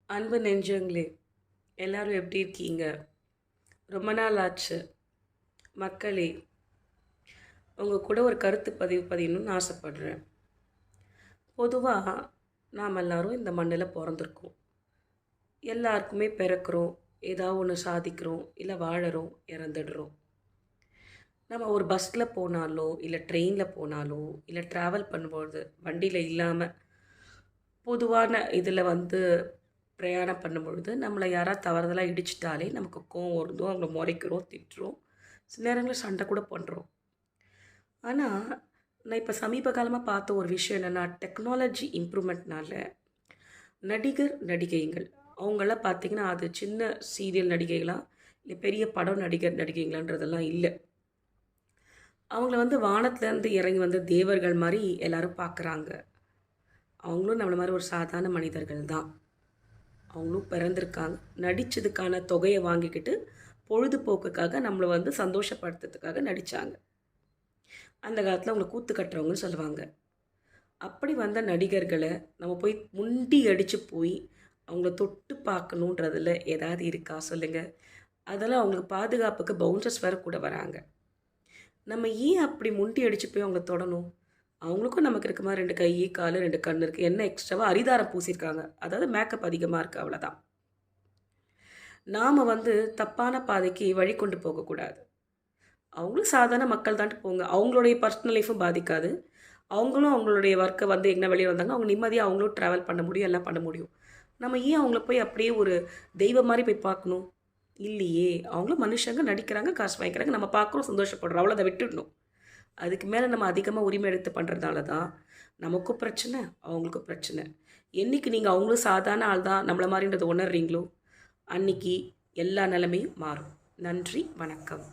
அன்பு நெஞ்சங்களே, எல்லாரும் எப்படி இருக்கீங்க? ரொம்ப நாள் ஆச்சு. மக்களே, உங்க கூட ஒரு கருத்து பதியணும்னு ஆசைப்படுறேன். பொதுவா நாம எல்லாரும் இந்த மண்ணுல பொறந்திருக்கோம். எல்லாருக்குமே பிறக்கிறோம், ஏதாவது ஒண்ணு சாதிக்கிறோம், இல்ல வாழறோம், இறந்துடுறோம். நம்ம ஒரு பஸ்ல போனாலோ, இல்ல ட்ரெயின்ல போனாலோ, இல்ல ட்ராவல் பண்ணும்பொழுது வண்டியில இல்லாம பொதுவான இதில பிரயாணம் பண்ணும்பொழுது, நம்மள யாராவது தவறுதலா இடிச்சிட்டாலே நமக்கு கோவம் வருதோ, அவங்கள மொறைக்கிறோம், திட்டுறோம். சில நேரங்கள்ல சண்டை கூட பண்றோம். ஆனா, நான் இப்ப சமீப காலமா பார்த்த ஒரு விஷயம் என்னன்னா, டெக்னாலஜி இம்ப்ரூவ்மெண்ட்னால நடிகர், நடிகைகள் அவங்கலாம் பார்த்தீங்கன்னா, அது சின்ன சீரியல் நடிகைகளா, இல்ல பெரிய படம் நடிகர், நடிகைங்களான்றதெல்லாம் இல்ல. அவங்கள வானத்துலேருந்து இறங்கி வந்த தேவர்கள் மாரி எல்லாரும் பார்க்குறாங்க. அவங்களும் நம்மள மாரி ஒரு சாதாரண மனிதர்கள் தான். அவங்களும் பிறந்திருக்காங்க. நடிச்சதுக்கான தொகைய வாங்கிக்கிட்டு, பொழுதுபோக்குக்காக நம்மள சந்தோஷப்படுத்துறதுக்காக நடிச்சாங்க. அந்த காலத்தில அவங்கள கூத்து கட்டுறவங்கன்னு சொல்லுவாங்க. அப்படி வந்த நடிகர்கள நம்ம போய் முண்டி அடிச்சு போய், அவங்கள தொட்டு பார்க்கணுன்றதுல ஏதாவது இருக்கா சொல்லுங்க? அதெல்லாம் அவங்களுக்கு பாதுகாப்புக்கு பவுன்சர்ஸ் வேற கூட வராங்க. நம்ம ஏன் அப்படி முண்டி அடிச்சு போய் அவங்கள தொடணும்? அவங்களுக்கும் நமக்கு இருக்க மாரி 2 கை, காலு, 2 கண்ணு இருக்கு. என்ன எக்ஸ்ட்ராவா அரிதாரம் பூசியிருக்காங்க. அதாவது மேக்கப் அதிகமா இருக்கு அவ்வளதான். நாம தப்பான பாதைக்கு வழி கொண்டு போகக்கூடாது. அவங்களும் சாதாரண மக்கள் தான்ட்டு போங்க. அவங்களுடைய பர்சனல் லைஃப்பும் பாதிக்காது. அவங்களும் அவங்களுடைய ஒர்க்க எங்கனா வெளிய வந்தாங்க, அவங்க நிம்மதியா அவங்களும் ட்ராவல் பண்ண முடியும், எல்லாம் பண்ண முடியும். நம்ம ஏன் அவங்கள போய் அப்படியே ஒரு தெய்வம் மாரி போய் பார்க்கணும்? இல்லையே! அவங்களும் மனுஷங்க நடிக்கிறாங்க, காசு வாங்கிக்கிறாங்க. நம்ம பார்க்குறோம், சந்தோஷப்படுறோம். அவ்வளோ அத விட்டுடணும். அதுக்கு மேல நம்ம அதிகமா உரிமை எடுத்து பண்றதுனால தான், நமக்கும் பிரச்சனை, அவங்களுக்கும் பிரச்சனை. என்னைக்கு நீங்க அவங்களும் சாதாரண ஆள் தான், நம்மள மாரின்றத உணர்றீங்களோ, அன்னைக்கு எல்லா நிலைமையும் மாறும். நன்றி, வணக்கம்.